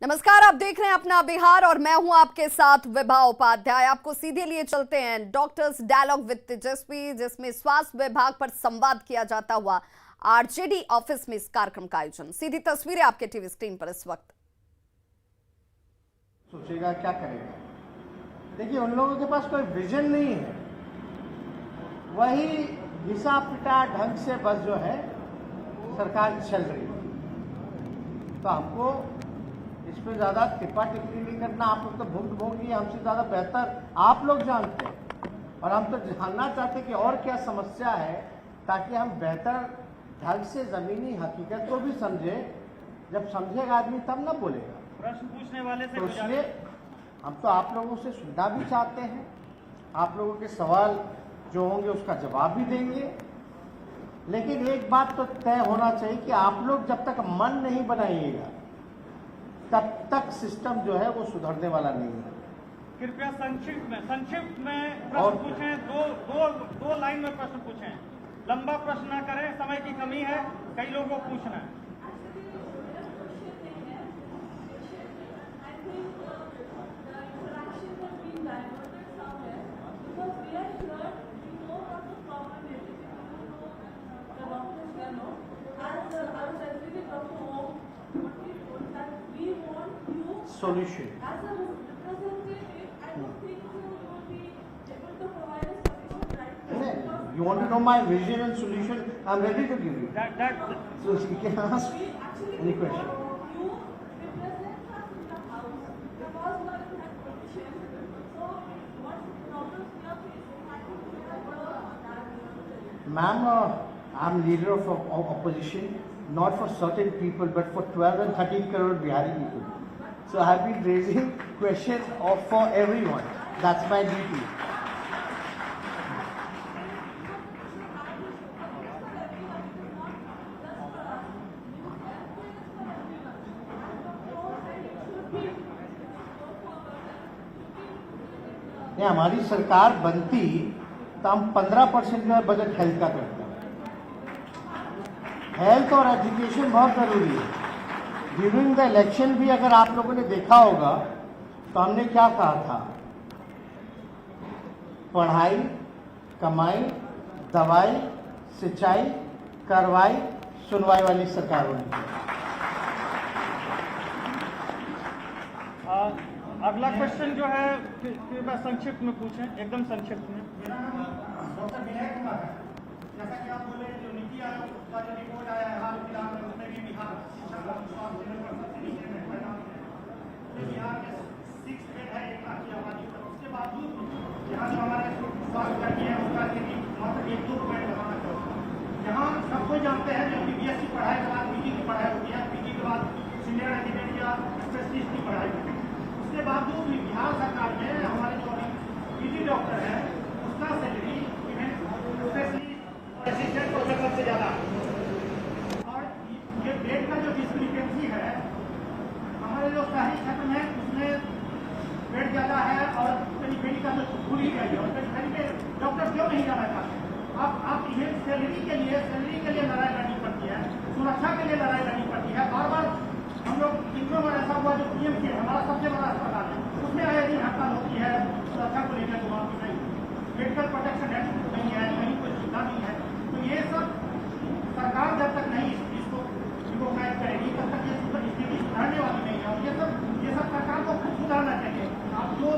नमस्कार, आप देख रहे हैं अपना बिहार और मैं हूं आपके साथ विभा उपाध्याय। आपको सीधे लिए चलते हैं डॉक्टर्स डायलॉग विद तेजस्वी, जिसमें स्वास्थ्य विभाग पर संवाद किया जाता हुआ आरजेडी ऑफिस में इस कार्यक्रम का आयोजन। सीधी तस्वीरें आपके टीवी स्क्रीन पर इस वक्त। सोचेगा क्या करेगा। देखिए, उन लोगों के पास कोई विजन नहीं है, वही घिसा पिटा ढंग से बस जो है सरकार चल रही है। तो हमको इस पर ज्यादा टिप्पा टिप्पणी नहीं करना। आप लोग तो भुगतभोगी, हमसे ज्यादा बेहतर आप लोग जानते हैं, और हम तो जानना चाहते हैं कि और क्या समस्या है, ताकि हम बेहतर ढंग से जमीनी हकीकत को भी समझे। जब समझेगा आदमी तब ना बोलेगा। प्रश्न पूछने वाले से तो इसलिए हम तो आप लोगों से सुनना भी चाहते हैं, आप लोगों के सवाल जो होंगे उसका जवाब भी देंगे। लेकिन एक बात तो तय होना चाहिए कि आप लोग जब तक मन नहीं बनाइएगा तब तक सिस्टम जो है वो सुधरने वाला नहीं है। कृपया संक्षिप्त में और प्रश्न पूछें। दो लाइन में प्रश्न पूछें, लंबा प्रश्न ना करें, समय की कमी है, कई लोगों को पूछना है। Solution. As a representative, I don't think you will be able to provide a sufficient right. You want to know my vision and solution? I'm ready to give you. So you can ask We actually any question. you represent us in the house because we are in that position. So what problems we are facing, I think we have that. Ma'am, I'm leader of opposition, not for certain people, but for 12 and 13 crore Bihari people. So I've been raising questions for everyone. That's my duty. नहीं, हमारी सरकार बनती तो हम 15% जो है budget health का करते हैं। हेल्थ और एजुकेशन बहुत जरूरी है। ड्यूरिंग द इलेक्शन भी अगर आप लोगों ने देखा होगा तो हमने क्या कहा था, पढ़ाई, कमाई, दवाई, सिंचाई, कार्रवाई, सुनवाई वाली सरकार होनी चाहिए। अगला क्वेश्चन जो है कृपया संक्षिप्त में पूछें, एकदम संक्षिप्त में। डॉक्टर विनय कुमार, जैसा कि आप बोले जो नीति आयोग का जो रिपोर्ट आया है हाल फिलहाल में, उसमें भी बिहार शिक्षा स्वास्थ्य लेवल पर सबसे नीचे में है। तो बिहार में 6 बेड है 1 लाख की आबादी पर, उसके बावजूद यहाँ जो हमारे स्वास्थ्य कर्मी है उसका मात्र 1-2 बेड लगाना चाहिए। यहाँ सब कोई जानते हैं जो BBS की पढ़ाई के बाद PG की पढ़ाई होती है, PG के बाद सीनियर रेजिडेंट या स्पेशलिस्ट की पढ़ाई होती है। उसके बावजूद भी बिहार सरकार में हमारे जो PG डॉक्टर है उसका सैलरी असिस्टेंट प्रोफेसर से ज्यादा, और ये बेड का जो डिस्क्रिपेंसी है हमारे जो शहरी क्षेत्र में उसमें बेड ज्यादा है और पेरी का तो भूल ही गई है, और पेरी पे डॉक्टर क्यों नहीं जाना चाहते। आप ये सैलरी के लिए लड़ाई लड़नी पड़ती है, सुरक्षा के लिए लड़ाई लड़नी पड़ती है। बार बार हम लोग कितनों बार ऐसा हुआ जो PMC हमारा सबसे बड़ा अस्पताल है उसमें आए दिन हड़ताल होती है सुरक्षा को लेकर, वहाँ की नहीं मेडिकल प्रोटेक्शन है नहीं है, कहीं कोई सुविधा नहीं है। तो ये सब सरकार जब तक नहीं इसको रिकॉग्नाइज करेगी तब तक ये स्थिति सुधारने वाली नहीं है। और ये सब सरकार को खुद सुधारना चाहिए। आप जो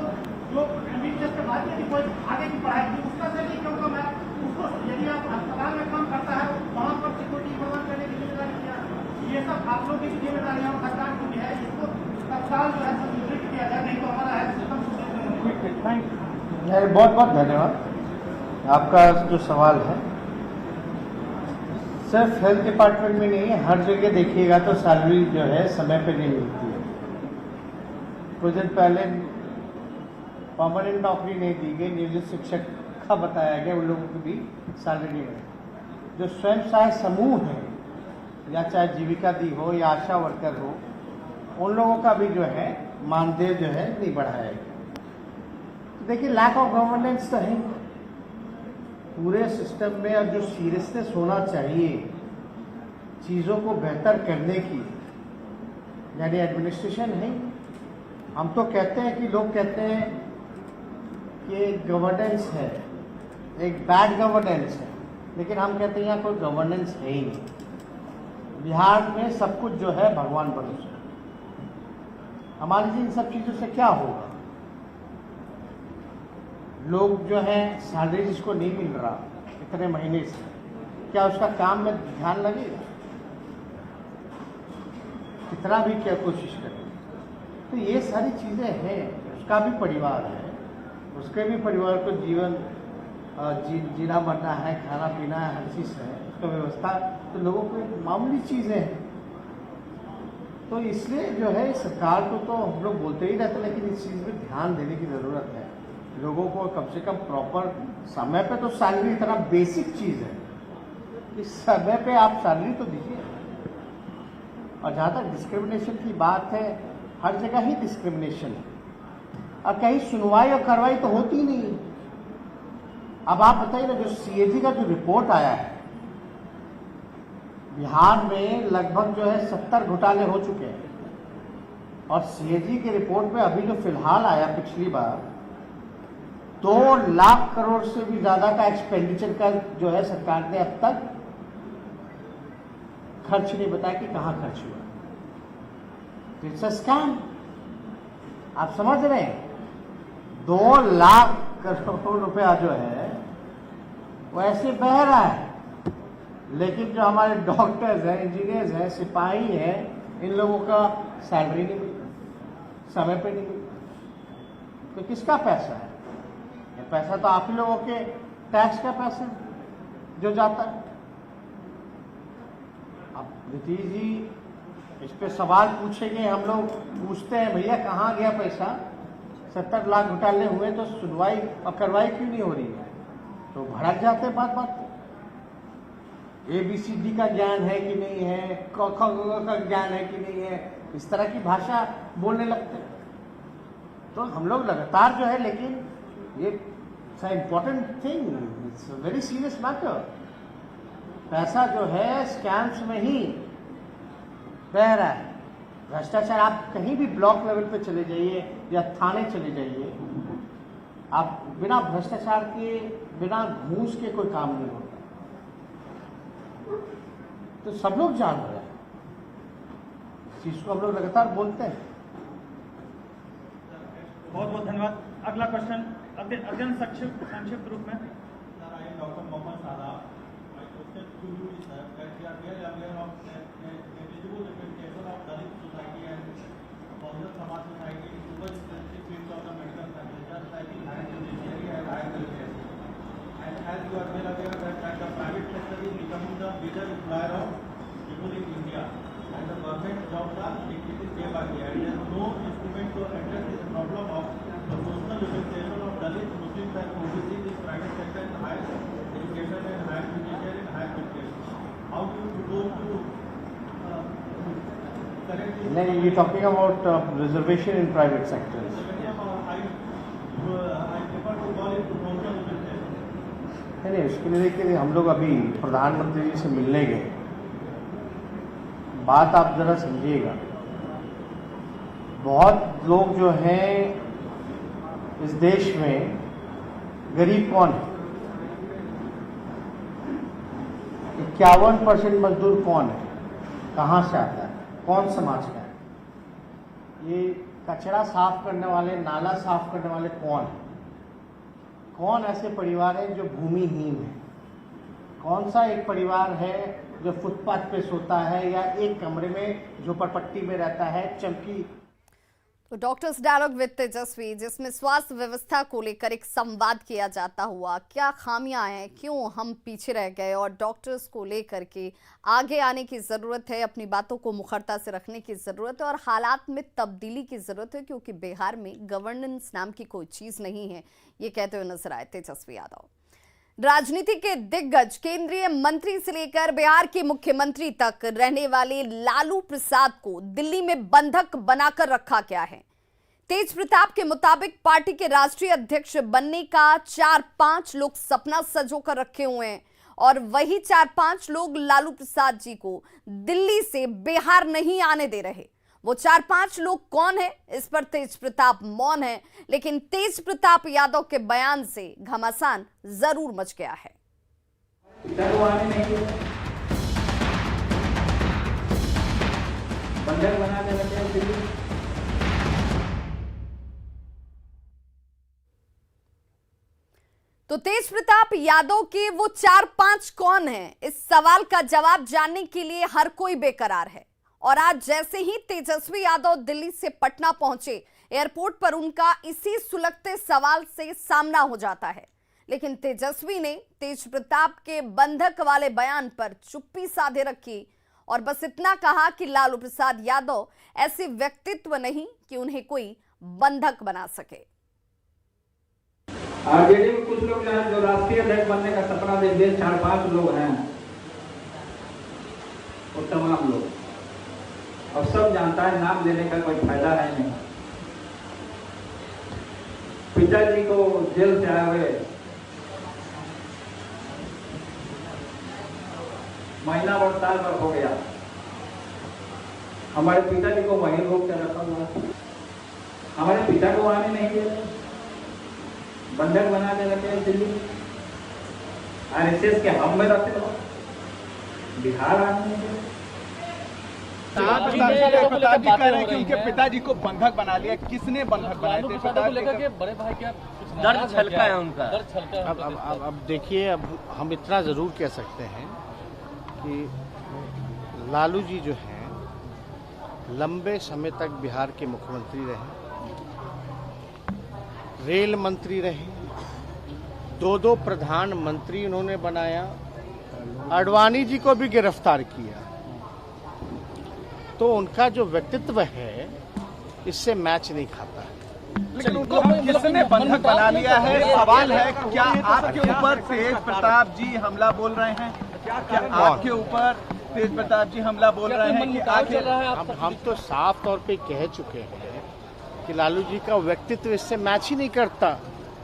MBBS के बाद यदि कोई आगे की पढ़ाई की उसका सैलरी क्यों कम है, उसको यदि आप अस्पताल में काम करता है वहाँ पर सिक्योरिटी प्रदान करने की जिम्मेदारी क्या है। ये सब आप लोगों की जिम्मेदारी और सरकार की है, इसको तत्काल जो है संशोधित किया जाए, नहीं तो हमारा हेल्थ सिस्टम सुधार। Thank you. बहुत बहुत धन्यवाद। आपका जो सवाल है सिर्फ हेल्थ डिपार्टमेंट में नहीं है, हर जगह देखिएगा तो सैलरी जो है समय पे नहीं मिलती है। कुछ दिन पहले परमानेंट नौकरी नहीं दी गई, नियोजित शिक्षक का बताया गया, उन लोगों की भी सैलरी नहीं मिली। जो स्वयं सहायता समूह है या चाहे जीविका दी हो या आशा वर्कर हो, उन लोगों का भी जो है मानदेय जो है नहीं बढ़ाया गया। देखिए, लैक ऑफ गवर्नेंस तो है पूरे सिस्टम में, और जो सीरियसनेस होना चाहिए चीजों को बेहतर करने की, यानी एडमिनिस्ट्रेशन है। हम तो कहते हैं कि लोग कहते हैं कि एक गवर्नेंस है, एक बैड गवर्नेंस है, लेकिन हम कहते हैं यहाँ कोई गवर्नेंस है ही नहीं। बिहार में सब कुछ जो है भगवान भरोसे। हमारी इन सब चीज़ों से क्या होगा? लोग जो है सैलरी जिसको नहीं मिल रहा इतने महीने से, क्या उसका काम में ध्यान लगेगा? कितना भी क्या कोशिश करें, तो ये सारी चीज़ें हैं। उसका भी परिवार है, उसके भी परिवार को जीवन जीना मरना है, खाना पीना है, हर चीज़ है, उसका व्यवस्था तो लोगों को मामूली चीज़ें हैं। तो इसलिए जो है सरकार को तो हम लोग बोलते ही रहते, लेकिन इस चीज़ पे ध्यान देने की ज़रूरत है। लोगों को कम से कम प्रॉपर समय पे तो सैलरी, इतना बेसिक चीज़ है कि समय पे आप सैलरी तो दीजिए। और जहाँ तक डिस्क्रिमिनेशन की बात है, हर जगह ही डिस्क्रिमिनेशन है और कहीं सुनवाई और कार्रवाई तो होती ही नहीं। अब आप बताइए ना, जो सीएजी का जो रिपोर्ट आया है, बिहार में लगभग जो है 70 घोटाले हो चुके हैं और सीएजी के रिपोर्ट में अभी जो फिलहाल आया पिछली बार 2 लाख करोड़ से भी ज्यादा का एक्सपेंडिचर का जो है सरकार ने अब तक खर्च नहीं बताया कि कहां खर्च हुआ। It's a scam. आप समझ रहे हैं? 2 लाख करोड़ रुपया जो है वो ऐसे बह रहा है, लेकिन जो हमारे डॉक्टर्स हैं, इंजीनियर्स हैं, सिपाही हैं, इन लोगों का सैलरी नहीं मिलता, समय पे नहीं मिलता। तो किसका पैसा है? ये पैसा तो आप ही लोगों के टैक्स का पैसा जो जाता है। अब नीतीश जी इस पे सवाल पूछेंगे, हम लोग पूछते हैं भैया कहाँ गया पैसा? 70 लाख घोटाले हुए तो सुनवाई और कार्रवाई क्यों नहीं हो रही है? तो भड़क जाते हैं बात बात पे। ABCD का ज्ञान है कि नहीं है, क ख ग का ज्ञान है कि नहीं है, इस तरह की भाषा बोलने लगते हैं। तो हम लोग लगातार जो है, लेकिन ये important thing, it's very serious matter. पैसा जो है स्कैम्स में ही बह रहा है। भ्रष्टाचार, आप कहीं भी ब्लॉक लेवल पे चले जाइए या थाने चले जाइए, आप बिना भ्रष्टाचार के, बिना घूस के कोई काम नहीं होता। तो सब लोग जान रहे हैं, इस चीज को हम लोग लगातार बोलते हैं। बहुत बहुत धन्यवाद। अगला क्वेश्चन अत्यंत संक्षिप्त रूप में। Dr. Mohammed Salah, my question to you is that we are well aware of the negligible representation of Dalit society and Bahujan Samaj society in super specific fields of the medical sciences, just like in higher judiciary and higher welfare. And as you are well aware that the private sector is becoming the major employer of people in India, and the government jobs are decreasing day by day, and there is no instrument to address this problem of the social representation of Dalits, Muslims and OBC in this private sector in higher education and higher judiciary and higher welfare. How do you propose to correct this? नहीं, you're talking about reservation in private sectors. I prefer to call it social representation. नहीं, उसके लिए देखिए, हम लोग अभी प्रधानमंत्री जी से मिलने गए। बात आप जरा समझिएगा, बहुत लोग जो हैं इस देश में, गरीब कौन है? 51% मजदूर कौन है? कहाँ से आता है? कौन समाज का है? ये कचरा साफ करने वाले, नाला साफ करने वाले कौन है? कौन ऐसे परिवार हैं जो भूमिहीन है? कौन सा एक परिवार है जो फुटपाथ पे सोता है या एक कमरे में झोपड़पट्टी में रहता है? चमकी। तो डॉक्टर्स डायलॉग विद तेजस्वी, जिसमें स्वास्थ्य व्यवस्था को लेकर एक संवाद किया जाता हुआ, क्या खामियां हैं, क्यों हम पीछे रह गए और डॉक्टर्स को लेकर के आगे आने की ज़रूरत है, अपनी बातों को मुखरता से रखने की ज़रूरत है और हालात में तब्दीली की ज़रूरत है, क्योंकि बिहार में गवर्नेंस नाम की कोई चीज़ नहीं है, ये कहते हुए नजर आए तेजस्वी यादव। राजनीति के दिग्गज, केंद्रीय मंत्री से लेकर बिहार के मुख्यमंत्री तक रहने वाले लालू प्रसाद को दिल्ली में बंधक बनाकर रखा गया है। तेज प्रताप के मुताबिक पार्टी के राष्ट्रीय अध्यक्ष बनने का 4-5 लोग सपना सजोकर रखे हुए हैं और वही 4-5 लोग लालू प्रसाद जी को दिल्ली से बिहार नहीं आने दे रहे। वो 4-5 लोग कौन है, इस पर तेज प्रताप मौन है, लेकिन तेज प्रताप यादव के बयान से घमासान जरूर मच गया है। तो तेज प्रताप यादव के वो 4-5 कौन हैं, इस सवाल का जवाब जानने के लिए हर कोई बेकरार है। और आज जैसे ही तेजस्वी यादव दिल्ली से पटना पहुंचे, एयरपोर्ट पर उनका इसी सुलगते सवाल से सामना हो जाता है। लेकिन तेजस्वी ने तेज प्रताप के बंधक वाले बयान पर चुप्पी साधे रखी और बस इतना कहा कि लालू प्रसाद यादव ऐसे व्यक्तित्व नहीं कि उन्हें कोई बंधक बना सके। आरजेडी में कुछ लोग जो राष्ट्रीय अध्यक्ष बनने का सपना देखते हैं, 4-5 लोग हैं, और तमाम लोग, और सब जानता है नाम देने का कोई फायदा है नहीं। पिताजी को जेल से आए हुए महीना और साल भर हो गया, हमारे पिताजी को वहीं रोक कर रखा हुआ, हमारे पिता को आने नहीं दे रहे, बंधक बना के रखे दिल्ली, आरएसएस के हम में रहते हो, बिहार आने नहीं दे। पिताजी कह रहे हैं कि उनके पिताजी को बंधक बना लिया। किसने बंधक बनाया? बड़े भाई क्या दर्द छलका है उनका। अब देखिए, अब हम इतना जरूर कह सकते हैं कि लालू जी जो हैं लंबे समय तक बिहार के मुख्यमंत्री रहे, रेल मंत्री रहे, 2 प्रधानमंत्री उन्होंने बनाया, आडवाणी जी को भी गिरफ्तार किया। तो उनका जो व्यक्तित्व है इससे मैच नहीं खाता है। लेकिन उनको किसने बंधक बना लिया है? सवाल है, क्या आपके ऊपर तेज प्रताप जी हमला बोल रहे हैं? क्या आपके ऊपर तेज प्रताप जी हमला बोल रहे हैं कि आखिर? हम तो साफ तौर पे कह चुके हैं कि लालू जी का व्यक्तित्व इससे मैच ही नहीं करता,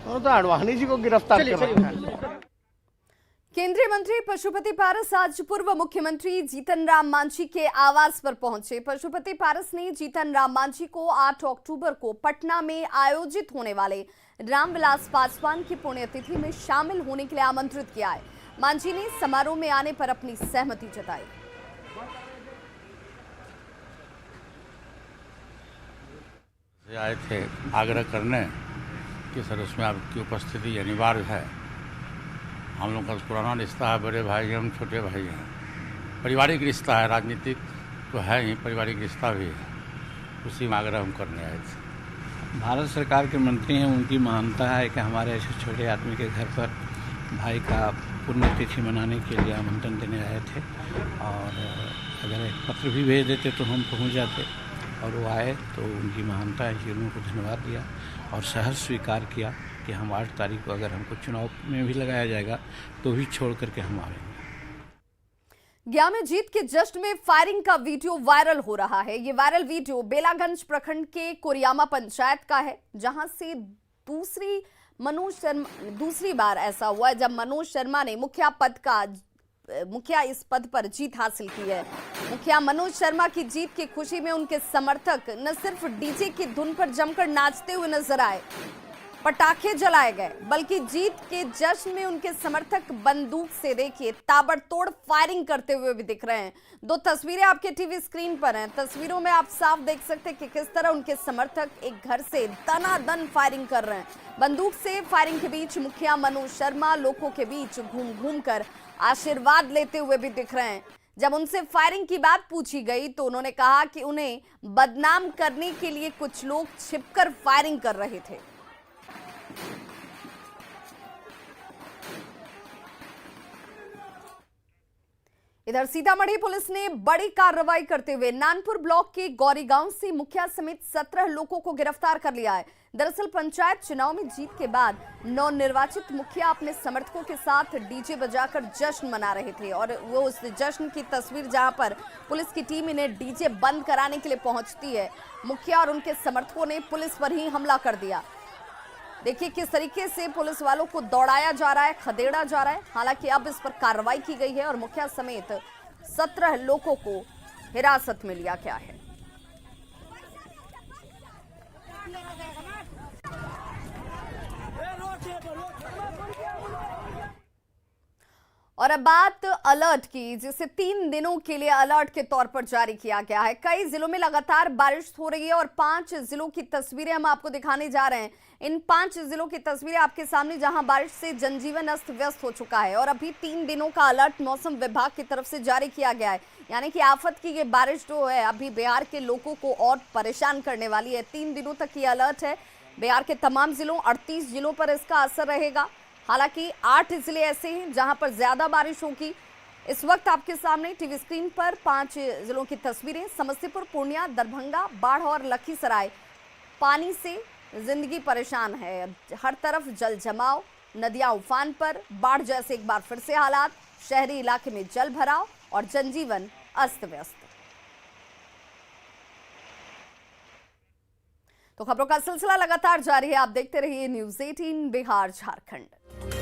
तो आडवाणी जी को गिरफ्तार कर रखा है। केंद्रीय मंत्री पशुपति पारस आज पूर्व मुख्यमंत्री जीतन राम मांझी के आवास पर पहुंचे। पशुपति पारस ने जीतन राम मांझी को 8 अक्टूबर को पटना में आयोजित होने वाले रामविलास पासवान की पुण्यतिथि में शामिल होने के लिए आमंत्रित किया है। मांझी ने समारोह में आने पर अपनी सहमति जताई। आए थे आग्रह करने कि सर उसमें आपकी उपस्थिति अनिवार्य है। हम लोग का पुराना रिश्ता है, बड़े भाई हम छोटे भाई हैं, पारिवारिक रिश्ता है, राजनीतिक तो है ही, पारिवारिक रिश्ता भी है, उसी में आग्रह हम करने आए थे। भारत सरकार के मंत्री हैं, उनकी मान्यता है कि हमारे ऐसे छोटे आदमी के घर पर भाई का पुण्यतिथि मनाने के लिए आमंत्रण देने आए थे, और अगर एक पत्र भी भेज देते तो हम पहुंच जाते, और वो आए तो उनकी मान्यता है कि उनको धन्यवाद दिया और सहर्ष स्वीकार किया कि हम 8 तारीख को अगर हमको चुनाव में भी लगाया जाएगा तो भी छोड़ करके हम आएंगे। गया में जीत के जश्न में फायरिंग का वीडियो वायरल हो रहा है। ये वायरल वीडियो बेलागंज प्रखंड के कोरियामा पंचायत का है, जहां से दूसरी बार ऐसा हुआ जब मनोज शर्मा ने मुखिया इस पद पर जीत हासिल की है। मुखिया मनोज शर्मा की जीत की खुशी में उनके समर्थक न सिर्फ डीजे की धुन पर जमकर नाचते हुए नजर आए, पटाखे जलाए गए, बल्कि जीत के जश्न में उनके समर्थक बंदूक से देखिए ताबड़तोड़ फायरिंग करते हुए भी दिख रहे हैं। 2 तस्वीरें आपके टीवी स्क्रीन पर हैं। तस्वीरों में आप साफ देख सकते हैं कि किस तरह उनके समर्थक एक घर से दनादन फायरिंग कर रहे हैं। बंदूक से फायरिंग के बीच मुखिया मनोज शर्मा लोगों के बीच घूम घूम कर आशीर्वाद लेते हुए भी दिख रहे हैं। जब उनसे फायरिंग की बात पूछी गई तो उन्होंने कहा कि उन्हें बदनाम करने के लिए कुछ लोग छिपकर फायरिंग कर रहे थे। इधर सीतामढ़ी पुलिस ने बड़ी कार्रवाई करते हुए नानपुर ब्लॉक के गौरी गांव से मुखिया समेत 17 लोगों को गिरफ्तार कर लिया है। दरअसल पंचायत चुनाव में जीत के बाद नवनिर्वाचित मुखिया अपने समर्थकों के साथ डीजे बजाकर जश्न मना रहे थे, और वो उस जश्न की तस्वीर जहां पर पुलिस की टीम इन्हें डीजे बंद कराने के लिए पहुंचती है, मुखिया और उनके समर्थकों ने पुलिस पर ही हमला कर दिया। देखिए किस तरीके से पुलिस वालों को दौड़ाया जा रहा है, खदेड़ा जा रहा है। हालांकि अब इस पर कार्रवाई की गई है और मुखिया समेत 17 लोगों को हिरासत में लिया गया है। और अब बात अलर्ट की, जिसे 3 दिनों के लिए अलर्ट के तौर पर जारी किया गया है। कई जिलों में लगातार बारिश हो रही है और 5 जिलों की तस्वीरें हम आपको दिखाने जा रहे हैं। इन 5 जिलों की तस्वीरें आपके सामने, जहां बारिश से जनजीवन अस्त व्यस्त हो चुका है और अभी 3 दिनों का अलर्ट मौसम विभाग की तरफ से जारी किया गया है। यानी कि आफत की ये बारिश जो है अभी बिहार के लोगों को और परेशान करने वाली है। 3 दिनों तक ये अलर्ट है। बिहार के तमाम जिलों 38 जिलों पर इसका असर रहेगा। हालांकि 8 जिले ऐसे हैं जहां पर ज्यादा बारिश होगी। इस वक्त आपके सामने टीवी स्क्रीन पर 5 जिलों की तस्वीरें। समस्तीपुर, पूर्णिया, दरभंगा, बाढ़ और लखीसराय। पानी से जिंदगी परेशान है। हर तरफ जल जमाव, नदियां उफान पर, बाढ़ जैसे एक बार फिर से हालात, शहरी इलाके में जल भराव और जनजीवन अस्त व्यस्त। तो खबरों का सिलसिला लगातार जारी है। आप देखते रहिए न्यूज़ 18 बिहार झारखंड।